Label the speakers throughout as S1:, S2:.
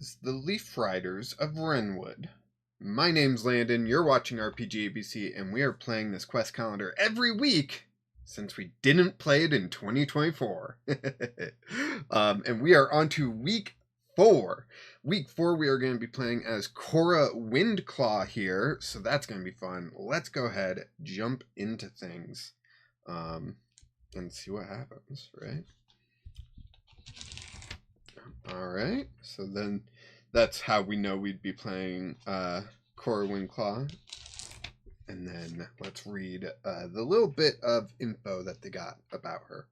S1: is the Leaf Riders of Wrenwood. My name's Landon, you're watching RPG ABC, and we are playing this quest calendar every week since we didn't play it in 2024. And we are on to week 4. Week 4, we are going to be playing as Cora Windclaw here, so that's going to be fun. Let's go ahead, jump into things, and see what happens, right? Alright, so then that's how we know we'd be playing Cora Windclaw. And then let's read the little bit of info that they got about her.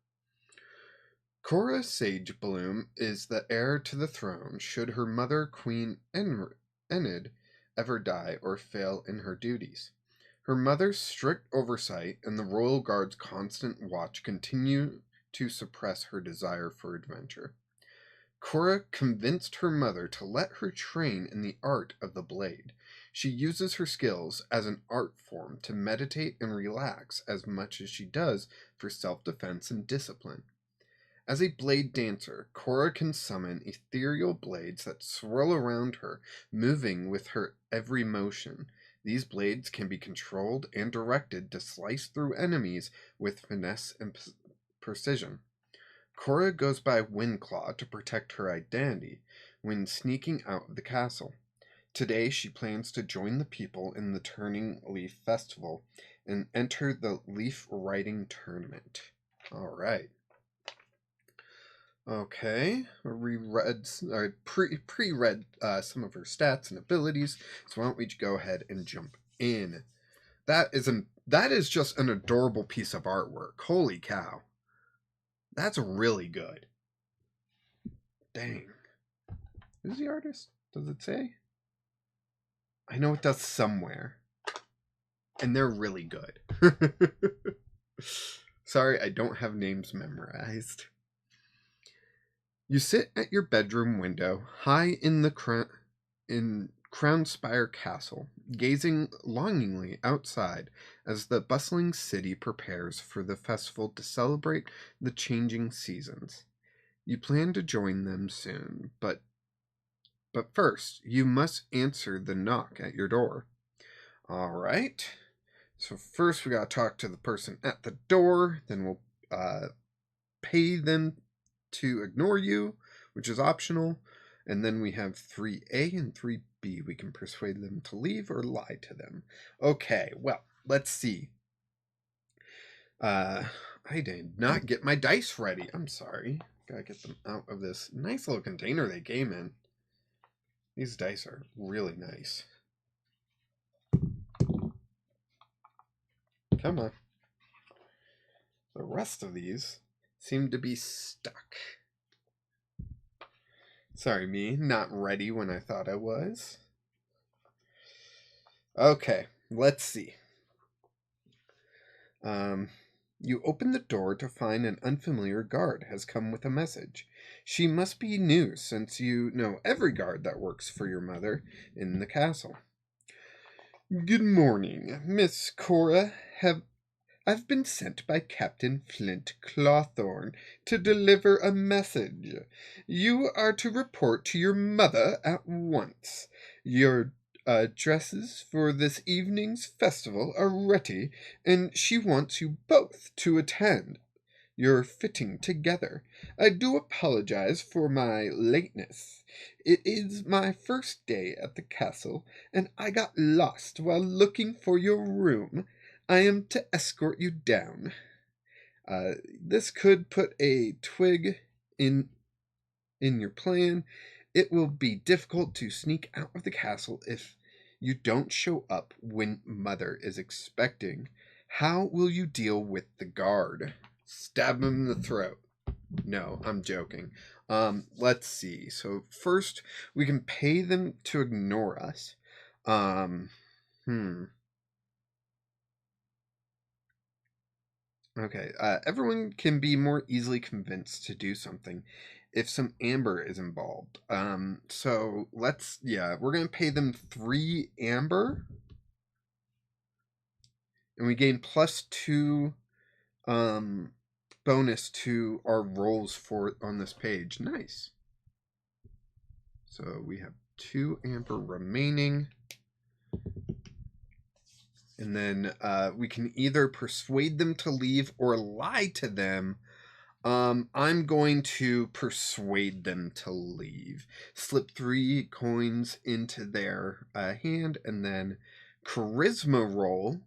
S1: Cora Sagebloom is the heir to the throne should her mother, Queen Enid, ever die or fail in her duties. Her mother's strict oversight and the royal guard's constant watch continue to suppress her desire for adventure. Cora convinced her mother to let her train in the art of the blade. She uses her skills as an art form to meditate and relax as much as she does for self-defense and discipline. As a blade dancer, Cora can summon ethereal blades that swirl around her, moving with her every motion. These blades can be controlled and directed to slice through enemies with finesse and precision. Cora goes by Windclaw to protect her identity when sneaking out of the castle. Today she plans to join the people in the Turning Leaf Festival and enter the Leaf Riding Tournament. Alright. Okay, pre-read some of her stats and abilities, so why don't we go ahead and jump in. That is just an adorable piece of artwork. Holy cow. That's really good. Dang. Who's the artist? Does it say? I know it does somewhere. And they're really good. Sorry, I don't have names memorized. You sit at your bedroom window, high in the Crownspire Castle, gazing longingly outside as the bustling city prepares for the festival to celebrate the changing seasons. You plan to join them soon, but first, you must answer the knock at your door. All right. So first we got to talk to the person at the door, then we'll pay them to ignore you, which is optional. And then we have 3A and 3B. We can persuade them to leave or lie to them. Okay, well, let's see. I did not get my dice ready. I'm sorry. Gotta get them out of this nice little container they came in. These dice are really nice. Come on. The rest of these seem to be stuck. Sorry, me, not ready when I thought I was. Okay, let's see. You open the door to find an unfamiliar guard has come with a message. She must be new since you know every guard that works for your mother in the castle. Good morning, Miss Cora. I've been sent by Captain Flint Clawthorne to deliver a message. You are to report to your mother at once. Your dresses for this evening's festival are ready, and she wants you both to attend. You're fitting together. I do apologize for my lateness. It is my first day at the castle, and I got lost while looking for your room. I am to escort you down. This could put a twig in your plan. It will be difficult to sneak out of the castle if you don't show up when Mother is expecting. How will you deal with the guard? Stab him in the throat. No, I'm joking. Let's see. So first, we can pay them to ignore us. Okay, everyone can be more easily convinced to do something if some amber is involved. So we're going to pay them 3 amber. And we gain +2 bonus to our rolls on this page. Nice. So we have 2 amber remaining. And then we can either persuade them to leave or lie to them. I'm going to persuade them to leave. Slip 3 coins into their hand, and then charisma roll.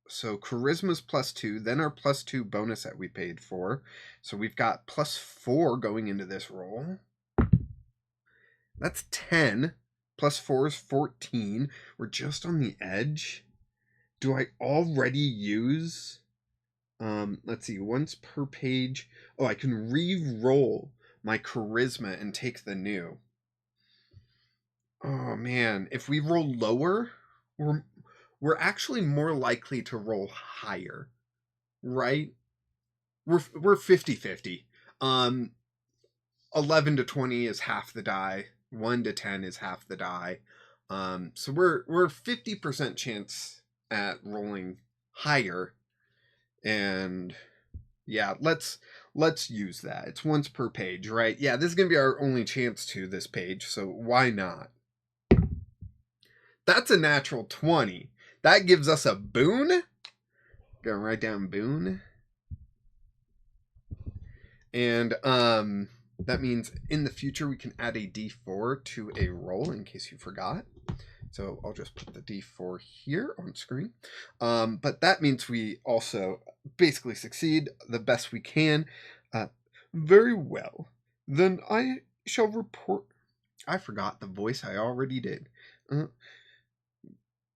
S1: So charisma's +2, then our +2 bonus that we paid for. So we've got +4 going into this roll. That's 10. +4 is 14. We're just on the edge. Do I already use... let's see, once per page. Oh, I can re-roll my charisma and take the new. Oh man, if we roll lower, we're actually more likely to roll higher, right? We're 50-50. 11 to 20 is half the die. 1 to 10 is half the die. So we're 50% chance at rolling higher. And yeah, let's use that. It's once per page, right? Yeah, this is gonna be our only chance to this page, so why not? That's a natural 20. That gives us a boon. Gonna write down boon. And that means in the future we can add a D4 to a roll in case you forgot. So I'll just put the D4 here on screen. But that means we also basically succeed the best we can. Very well. Then I shall report... I forgot the voice I already did.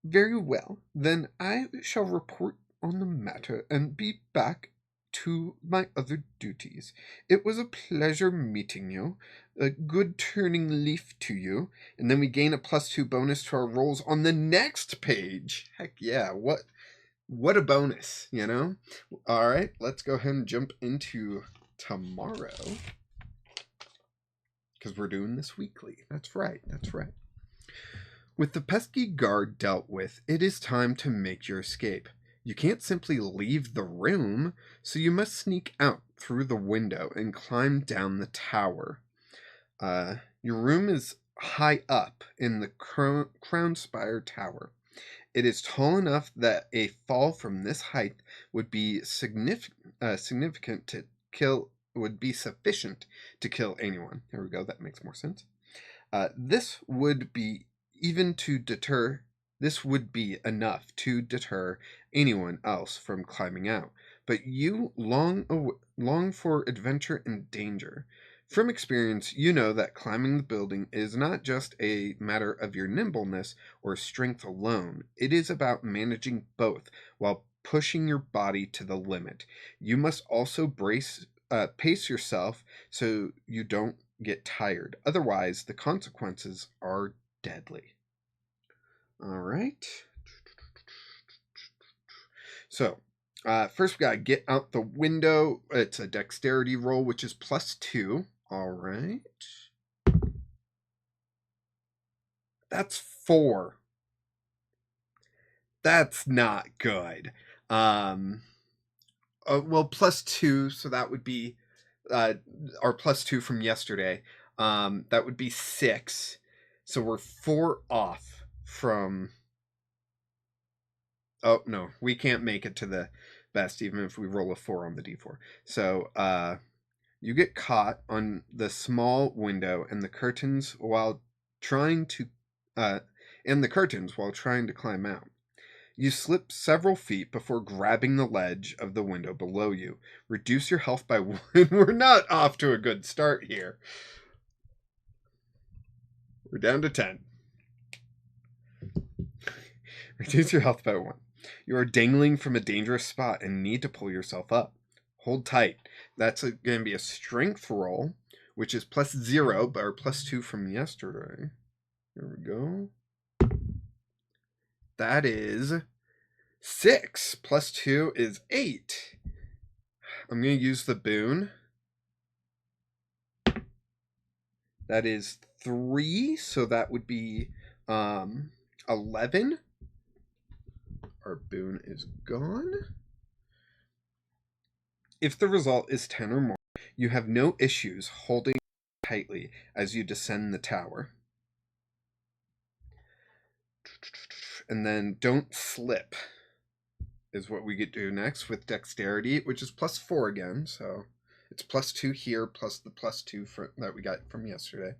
S1: Very well. Then I shall report on the matter and be back to my other duties. It was a pleasure meeting you. A good turning leaf to you. And then we gain a +2 bonus to our rolls on the next page. Heck yeah, what a bonus, you know? All right, let's go ahead and jump into tomorrow. Because we're doing this weekly. That's right. With the pesky guard dealt with, it is time to make your escape. You can't simply leave the room, so you must sneak out through the window and climb down the tower. Your room is high up in the Crown Spire Tower. It is tall enough that a fall from this height would be significant to kill. Would be sufficient to kill anyone. There we go. That makes more sense. This would be enough to deter anyone else from climbing out. But you long for adventure and danger. From experience, you know that climbing the building is not just a matter of your nimbleness or strength alone. It is about managing both while pushing your body to the limit. You must also pace yourself so you don't get tired. Otherwise, the consequences are deadly. All right. So, first we gotta get out the window. It's a dexterity roll, which is +2. All right. That's 4. That's not good. Well, +2, so that would be our +2 from yesterday. That would be 6. So we're 4 off from... Oh, no, we can't make it to the best even if we roll a 4 on the D4. So, you get caught on the small window and the curtains while trying to climb out. You slip several feet before grabbing the ledge of the window below you. Reduce your health by 1. We're not off to a good start here. We're down to 10. Reduce your health by 1. You are dangling from a dangerous spot and need to pull yourself up. Hold tight. That's going to be a strength roll, which is +0, but our +2 from yesterday. There we go. That is 6. +2 is 8. I'm going to use the boon. That is 3, so that would be 11. Our boon is gone. If the result is 10 or more, you have no issues holding tightly as you descend the tower. and then don't slip is what we get to do next with dexterity, which is +4 again. So it's +2 here, plus the +2 that we got from yesterday.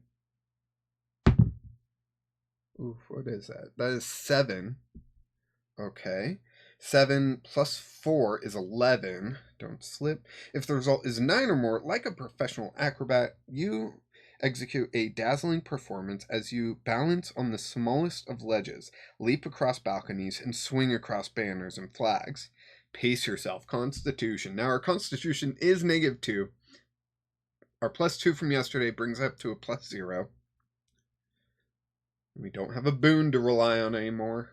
S1: Oof, what is that? That is 7. Okay. 7 plus 4 is 11. Don't slip. If the result is 9 or more, like a professional acrobat, you execute a dazzling performance as you balance on the smallest of ledges, leap across balconies, and swing across banners and flags. Pace yourself. Constitution. Now our constitution is -2. Our +2 from yesterday brings up to a +0. We don't have a boon to rely on anymore.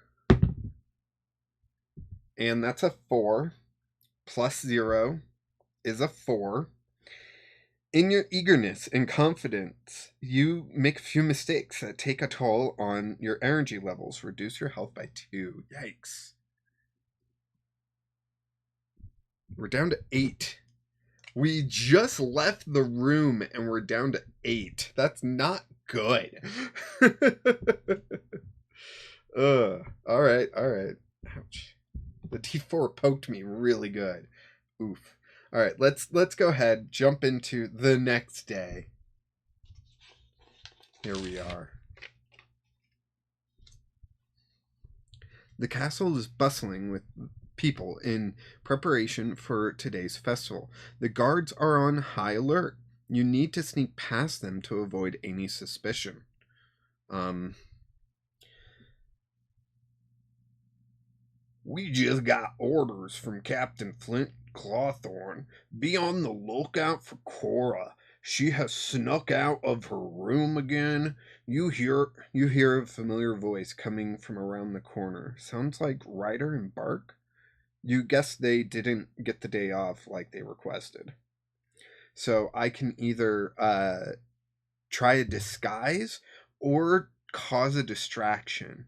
S1: And that's a 4. +0 is a 4. In your eagerness and confidence, you make a few mistakes that take a toll on your energy levels. Reduce your health by 2. Yikes. We're down to 8. We just left the room and we're down to 8. That's not good. All right. Ouch. The D4 poked me really good. Oof. All right, let's go ahead, jump into the next day. Here we are. The castle is bustling with people in preparation for today's festival. The guards are on high alert. You need to sneak past them to avoid any suspicion. We just got orders from Captain Flint Clawthorne. Be on the lookout for Cora. She has snuck out of her room again. You hear a familiar voice coming from around the corner. Sounds like Ryder and Bark. You guess they didn't get the day off like they requested. So I can either try a disguise or cause a distraction.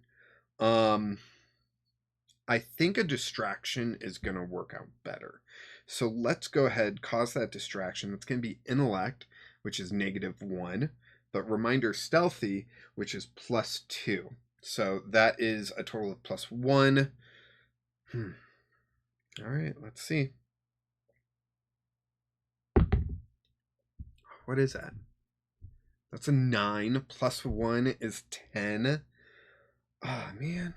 S1: I think a distraction is going to work out better. So let's go ahead, cause that distraction. It's going to be intellect, which is -1, but reminder stealthy, which is +2. So that is a total of +1. All right, let's see. What is that? That's a 9. +1 is 10. Ah, oh, man.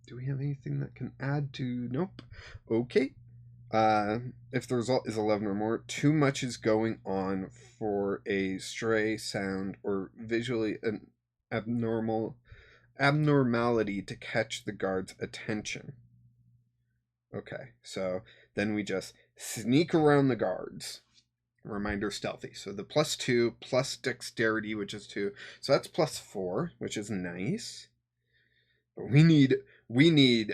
S1: Do we have anything that can add to... Nope. Okay. If the result is 11 or more, too much is going on for a stray sound or visually an abnormality to catch the guard's attention. Okay, so then we just sneak around the guards. Reminder stealthy. So the +2 plus dexterity, which is 2. So that's +4, which is nice. But we need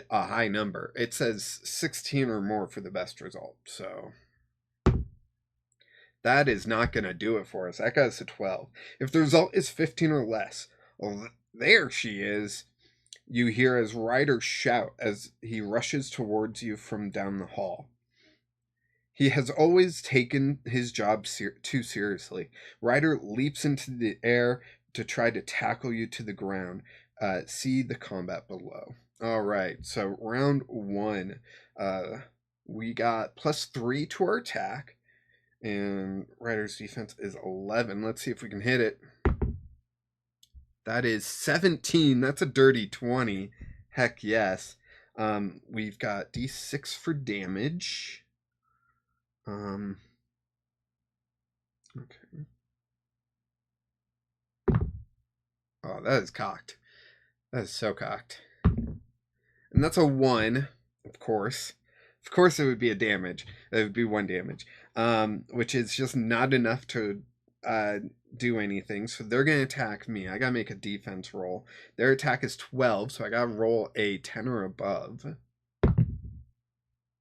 S1: a high number. It says 16 or more for the best result. So that is not going to do it for us. That got us a 12. If the result is 15 or less, well, there she is. You hear as Ryder shout as he rushes towards you from down the hall. He has always taken his job too seriously. Ryder leaps into the air to try to tackle you to the ground. See the combat below. All right, so round 1, we got +3 to our attack, and Ryder's defense is 11. Let's see if we can hit it. That is 17. That's a dirty 20. Heck yes. We've got D6 for damage. Okay. Oh, that is cocked. That is so cocked. And that's a 1, of course. Of course it would be a damage. It would be 1 damage. Which is just not enough to do anything. So they're going to attack me. I got to make a defense roll. Their attack is 12, so I got to roll a 10 or above.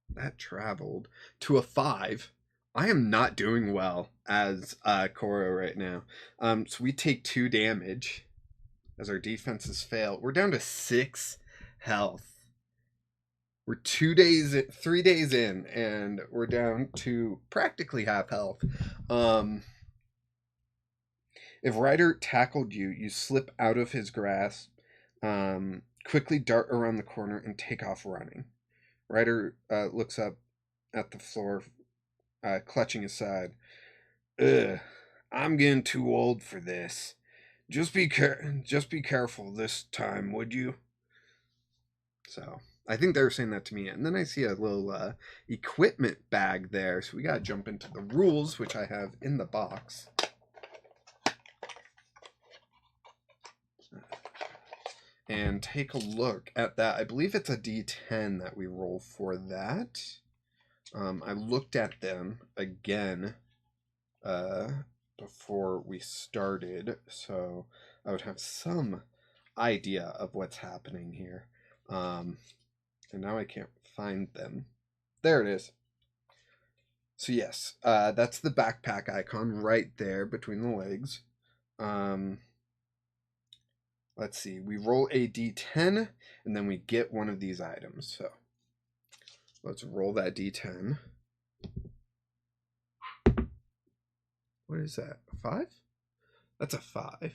S1: That traveled to a 5. I am not doing well as Cora right now. So we take 2 damage as our defenses fail. We're down to 6 health. We're 3 days in, and we're down to practically half health. If Ryder tackled you, you slip out of his grasp, quickly dart around the corner and take off running. Ryder looks up at the floor, clutching his side. Ugh, I'm getting too old for this. Just be careful this time, would you? So I think they were saying that to me, and then I see a little equipment bag there. So we gotta jump into the rules, which I have in the box. And take a look at that. I believe it's a D10 that we roll for that. I looked at them again before we started, so I would have some idea of what's happening here. And now I can't find them. There it is. So yes, that's the backpack icon right there between the legs. Let's see, we roll a d10, and then we get one of these items. So let's roll that d10. What is that, a 5? That's a 5.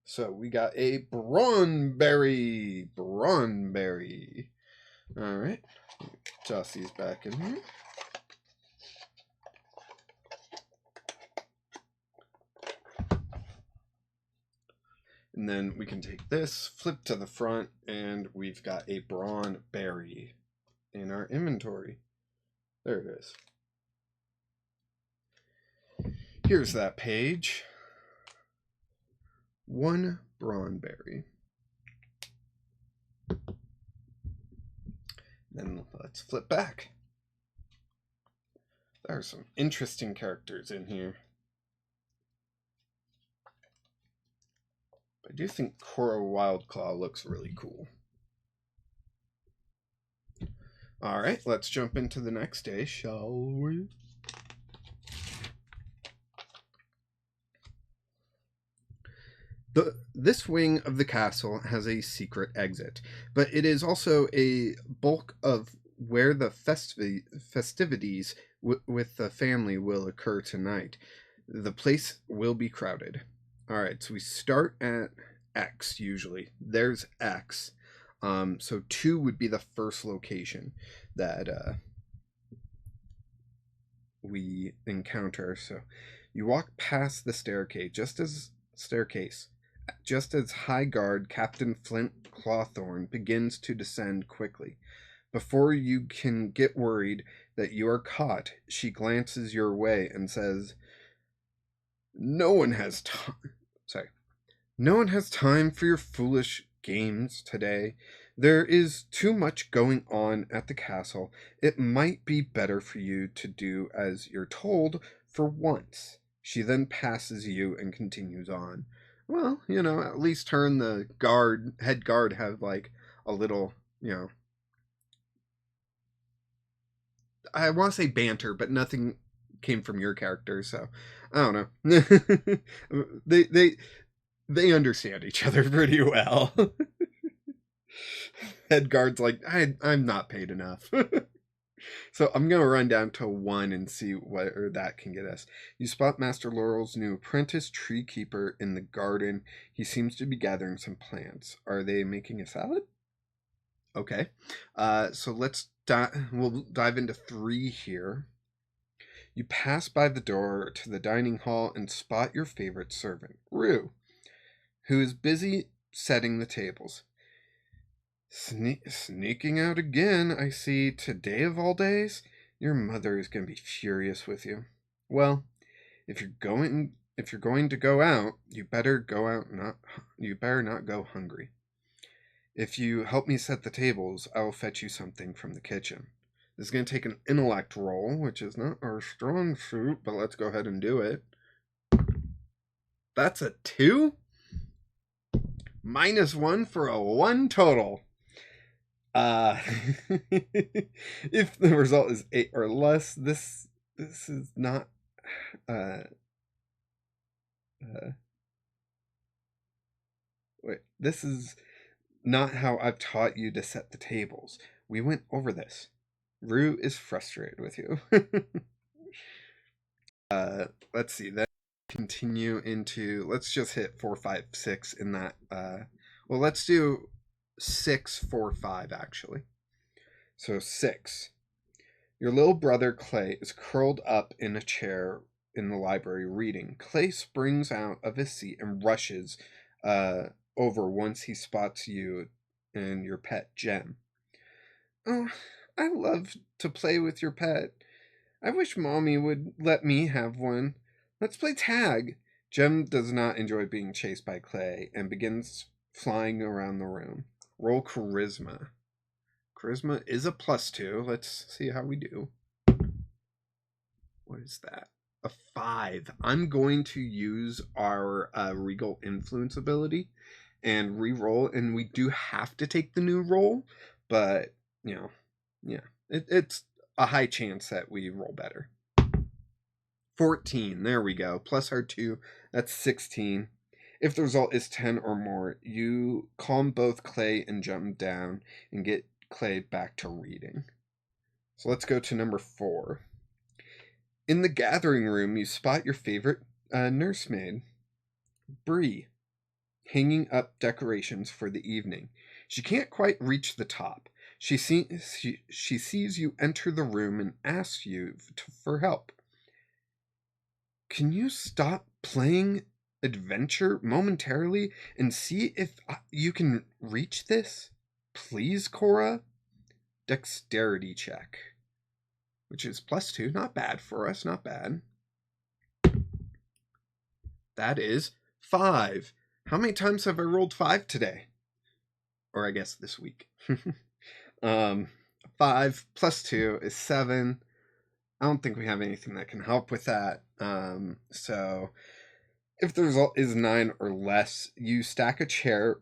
S1: So we got a Brawnberry. Brawnberry. All right, toss these back in here. And then we can take this, flip to the front, and we've got a Brawnberry in our inventory. There it is. Here's that page. 1 Brawnberry. Then let's flip back. There are some interesting characters in here. I do think Cora Wildclaw looks really cool. Alright, let's jump into the next day, shall we? This wing of the castle has a secret exit, but it is also a bulk of where the festivities with the family will occur tonight. The place will be crowded. Alright, so we start at X usually. There's X. So 2 would be the first location that we encounter. So you walk past the staircase, just as High Guard Captain Flint Clawthorne begins to descend quickly. Before you can get worried that you are caught, she glances your way and says, No one has time for your foolish games today. There is too much going on at the castle. It might be better for you to do as you're told for once. She then passes you and continues on. Well, at least her and the head guard have like a little, I want to say banter, but nothing came from your character, so I don't know. they understand each other pretty well. Head guard's like, I'm not paid enough. So I'm going to run down to 1 and see where that can get us. You spot Master Laurel's new apprentice tree keeper in the garden. He seems to be gathering some plants. Are they making a salad? Okay. So we'll dive into 3 here. You pass by the door to the dining hall and spot your favorite servant, Rue, who is busy setting the tables. Sneaking out again, I see, today of all days. Your mother is going to be furious with you. Well, if you're going to go out, you better not go hungry. If you help me set the tables, I will fetch you something from the kitchen. This is going to take an intellect roll, which is not our strong suit, but let's go ahead and do it. That's a 2? -1 for a 1 total. If the result is 8 or less, this is not this is not how I've taught you to set the tables. We went over this. Rue is frustrated with you. Let's see. Then continue into, let's just hit 4, 5, 6 in that. Well, let's do 6, 4, 5 actually. So 6. Your little brother Clay is curled up in a chair in the library reading. Clay springs out of his seat and rushes over once he spots you and your pet Jem. Oh, I love to play with your pet. I wish Mommy would let me have one. Let's play tag. Jem does not enjoy being chased by Clay and begins flying around the room. Roll charisma. Charisma is a +2. Let's see how we do. What is that? A 5. I'm going to use our Regal Influence ability and re-roll, and we do have to take the new roll, but, you know, yeah, it's a high chance that we roll better. 14, there we go, plus our 2, that's 16. If the result is 10 or more, you calm both Clay and Jem down and get Clay back to reading. So let's go to number 4. In the gathering room, you spot your favorite nursemaid, Bree, hanging up decorations for the evening. She can't quite reach the top. She sees you enter the room and asks you for help. Can you stop playing adventure momentarily and see if you can reach this? Please, Cora? Dexterity check. Which is +2. Not bad for us, not bad. That is 5. How many times have I rolled 5 today? Or I guess this week. 5 plus 2 is 7. I don't think we have anything that can help with that. So if the result is 9 or less, you stack a chair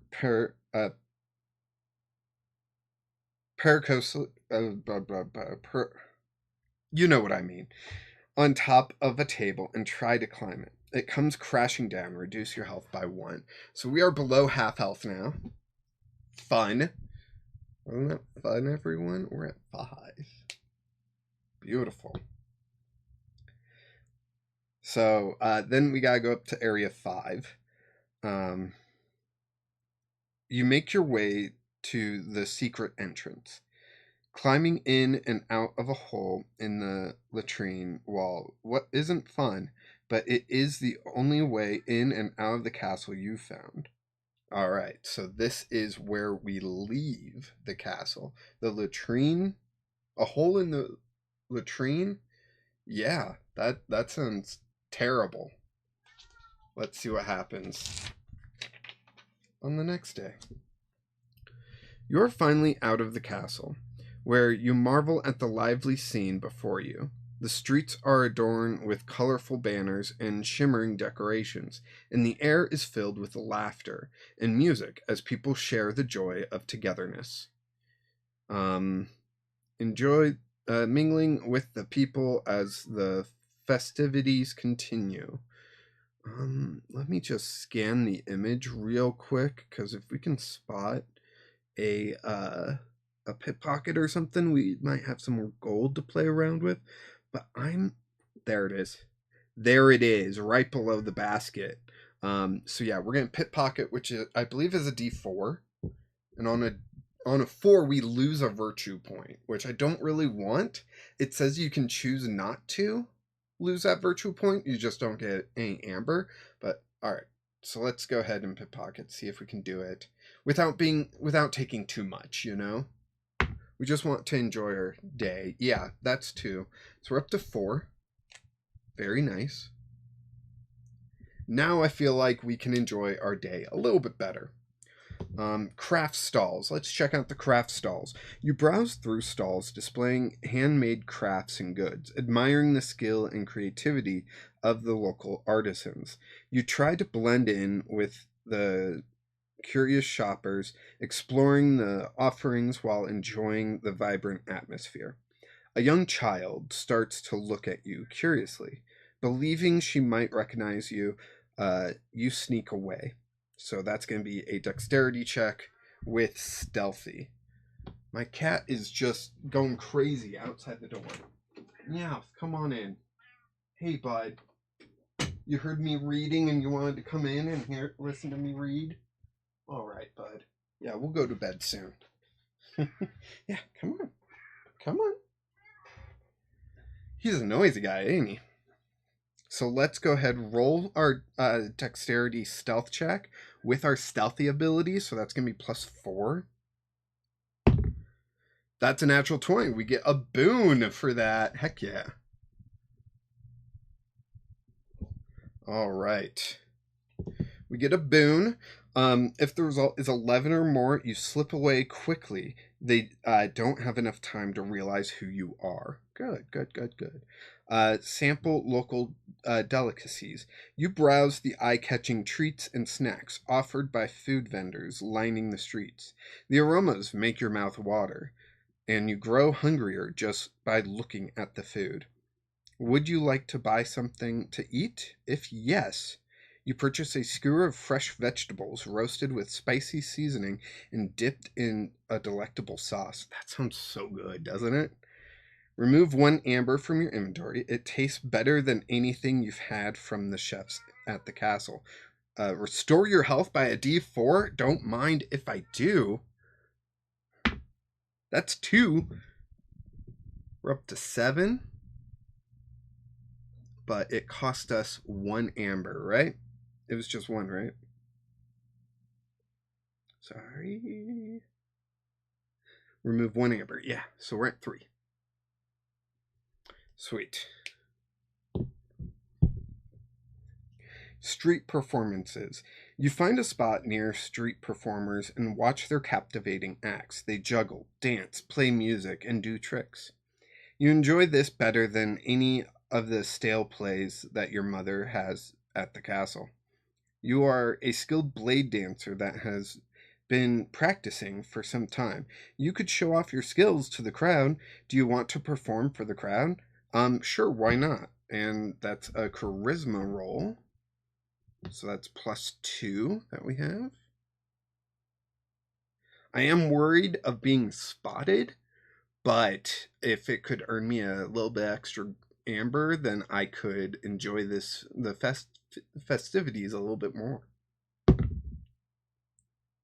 S1: you know what I mean, on top of a table and try to climb it. It comes crashing down, reduce your health by 1. So we are below half health now. Fun. Wasn't that fun, everyone? We're at 5. Beautiful. So then we gotta go up to area 5. You make your way to the secret entrance. Climbing in and out of a hole in the latrine wall, what isn't fun, but it is the only way in and out of the castle you found. Alright, so this is where we leave the castle. The latrine? A hole in the latrine? Yeah, that sounds terrible. Let's see what happens on the next day. You're finally out of the castle, where you marvel at the lively scene before you. The streets are adorned with colorful banners and shimmering decorations, and the air is filled with laughter and music as people share the joy of togetherness. Enjoy mingling with the people as the festivities continue. Let me just scan the image real quick, because if we can spot a pickpocket or something, we might have some more gold to play around with. But there it is. There it is, right below the basket. So yeah, we're gonna pickpocket, which I believe is a D4, and on a 4 we lose a virtue point, which I don't really want. It says you can choose not to lose that virtue point. You just don't get any amber. But all right, so let's go ahead and pickpocket, see if we can do it without taking too much, you know. We just want to enjoy our day. Yeah, that's 2. So we're up to 4. Very nice. Now I feel like we can enjoy our day a little bit better. Craft stalls. Let's check out the craft stalls. You browse through stalls displaying handmade crafts and goods, admiring the skill and creativity of the local artisans. You try to blend in with the curious shoppers, exploring the offerings while enjoying the vibrant atmosphere. A young child starts to look at you curiously. Believing she might recognize you, you sneak away. So that's going to be a dexterity check with stealthy. My cat is just going crazy outside the door. Meow, come on in. Hey, bud. You heard me reading and you wanted to come in and listen to me read? All right, bud. Yeah, we'll go to bed soon. Yeah, come on. Come on. He's a noisy guy, ain't he? So let's go ahead and roll our dexterity stealth check with our stealthy ability. So that's going to be +4. That's a natural 20. We get a boon for that. Heck yeah. All right. We get a boon. If the result is 11 or more, you slip away quickly. They don't have enough time to realize who you are. Good. Sample local delicacies. You browse the eye-catching treats and snacks offered by food vendors lining the streets. The aromas make your mouth water, and you grow hungrier just by looking at the food. Would you like to buy something to eat? If yes, you purchase a skewer of fresh vegetables roasted with spicy seasoning and dipped in a delectable sauce. That sounds so good, doesn't it? Remove 1 amber from your inventory. It tastes better than anything you've had from the chefs at the castle. Restore your health by a D4. Don't mind if I do. That's 2. We're up to 7. But it cost us 1 amber, right? It was just 1, right? Sorry. Remove 1 amber. Yeah, so we're at 3. Sweet. Street performances. You find a spot near street performers and watch their captivating acts. They juggle, dance, play music, and do tricks. You enjoy this better than any of the stale plays that your mother has at the castle. You are a skilled blade dancer that has been practicing for some time. You could show off your skills to the crowd. Do you want to perform for the crowd? Sure, why not? And that's a charisma roll. So that's +2 that we have. I am worried of being spotted, but if it could earn me a little bit extra amber, then I could enjoy the festivities a little bit more.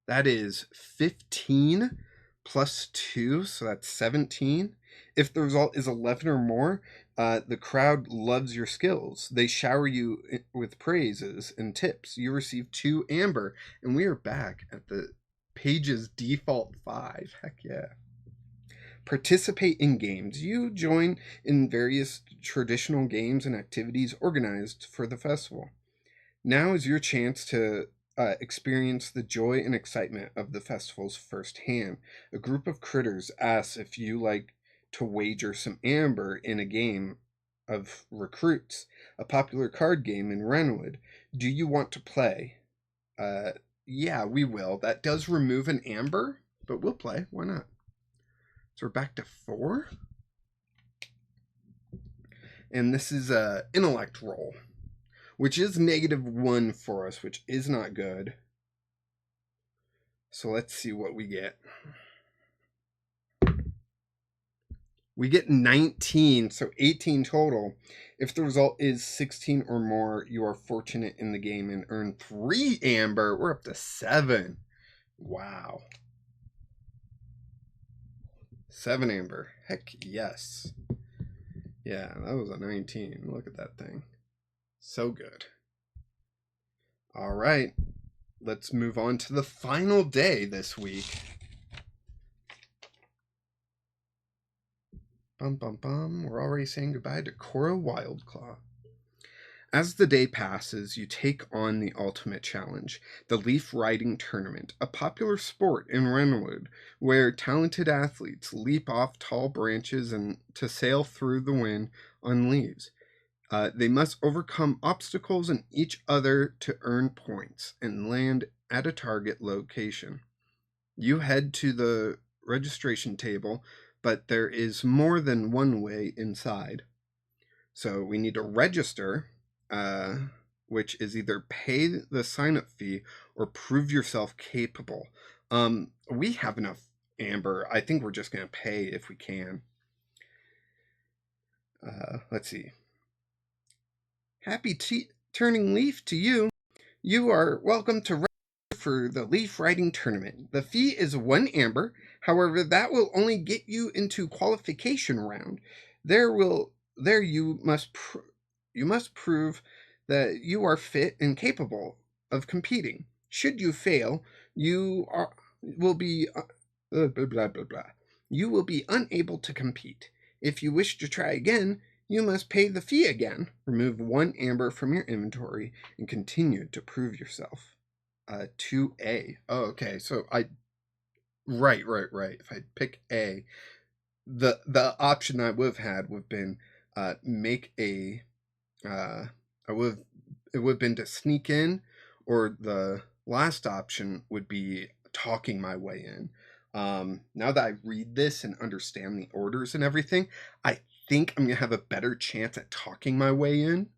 S1: That is 15 +2, so that's 17. If the result is 11 or more, the crowd loves your skills. They shower you with praises and tips. You receive 2 amber, and we are back at the page's default 5. Heck yeah. Participate in games. You join in various traditional games and activities organized for the festival. Now is your chance to experience the joy and excitement of the festival's firsthand. A group of critters asks if you like to wager some amber in a game of recruits, a popular card game in Wrenwood. Do you want to play? Yeah, we will. That does remove an amber, but we'll play. Why not? So we're back to 4. And this is a intellect roll, which is -1 for us, which is not good. So let's see what we get. We get 19, so 18 total. If the result is 16 or more, you are fortunate in the game and earn 3 amber. We're up to 7. Wow. 7 amber. Heck yes. Yeah, that was a 19. Look at that thing. So good. All right. Let's move on to the final day this week. We're already saying goodbye to Cora Wildclaw. As the day passes, you take on the ultimate challenge, the leaf riding tournament, a popular sport in Wrenwood, where talented athletes leap off tall branches and to sail through the wind on leaves. They must overcome obstacles and each other to earn points and land at a target location. You head to the registration table, but there is more than one way inside. So we need to register, which is either pay the sign-up fee or prove yourself capable. We have enough amber. I think we're just going to pay if we can. Let's see. Happy Turning Leaf to you. You are welcome to Wrenwood for the Leaf Riding Tournament. The fee is 1 amber. However, that will only get you into qualification round. There you must prove that you are fit and capable of competing. Should you fail, will be blah, blah, blah, blah. You will be unable to compete. If you wish to try again, you must pay the fee again. Remove 1 amber from your inventory and continue to prove yourself. 2A. Oh, okay. So right. If I pick A, the option I would have had would have been make a it would have been to sneak in, or the last option would be talking my way in. Now that I read this and understand the orders and everything, I think I'm gonna have a better chance at talking my way in.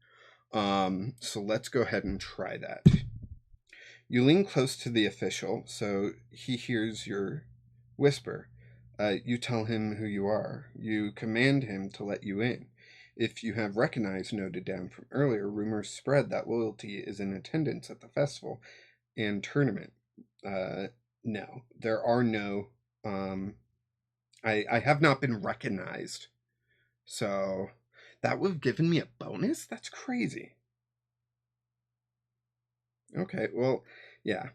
S1: So let's go ahead and try that. You lean close to the official so he hears your whisper. You tell him who you are. You command him to let you in. If you have recognized noted down from earlier, rumors spread that loyalty is in attendance at the festival and tournament. No, there are no. I have not been recognized. So that would have given me a bonus? That's crazy. Okay, well, yeah.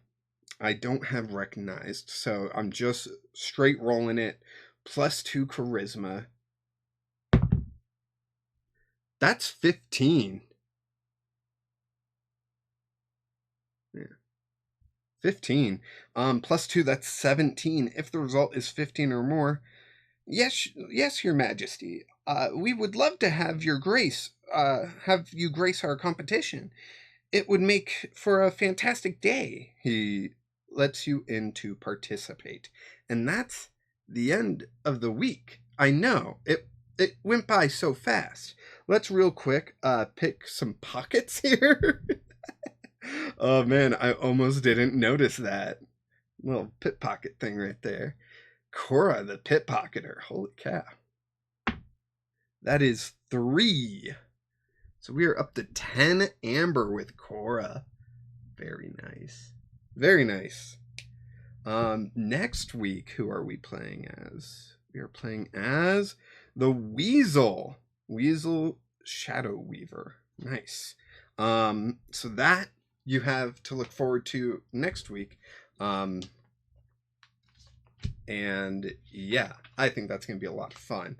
S1: I don't have recognized, so I'm just straight rolling it. +2 charisma. That's 15. Yeah. 15. +2, that's 17. If the result is 15 or more, yes, Your Majesty. We would love to have your grace, have you grace our competition. It would make for a fantastic day. He lets you in to participate. And that's the end of the week. I know, it went by so fast. Let's real quick pick some pockets here. Oh man, I almost didn't notice that. Little pit pocket thing right there. Cora the pit pocketer. Holy cow. That is 3. So we are up to 10 amber with Cora. Very nice. Very nice. Next week, who are we playing as? We are playing as the Weasel. Weasel Shadow Weaver. Nice. So that you have to look forward to next week. And yeah, I think that's going to be a lot of fun.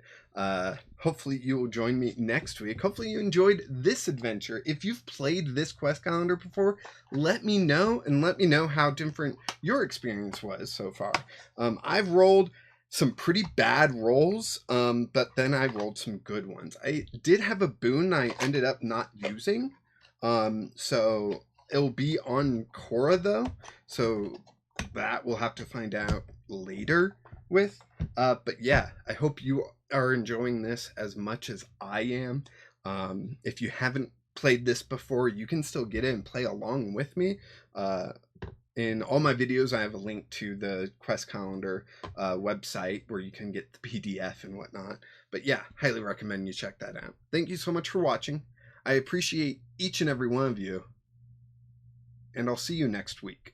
S1: Hopefully you will join me next week. Hopefully you enjoyed this adventure. If you've played this quest calendar before, let me know, and let me know how different your experience was so far. I've rolled some pretty bad rolls, but then I rolled some good ones. I did have a boon I ended up not using, so it'll be on Cora though, so that we'll have to find out later with. But yeah, I hope you are enjoying this as much as I am. If you haven't played this before, you can still get in and play along with me. In all my videos, I have a link to the quest calendar website where you can get the PDF and whatnot. But yeah, highly recommend you check that out. Thank you so much for watching. I appreciate each and every one of you, and I'll see you next week.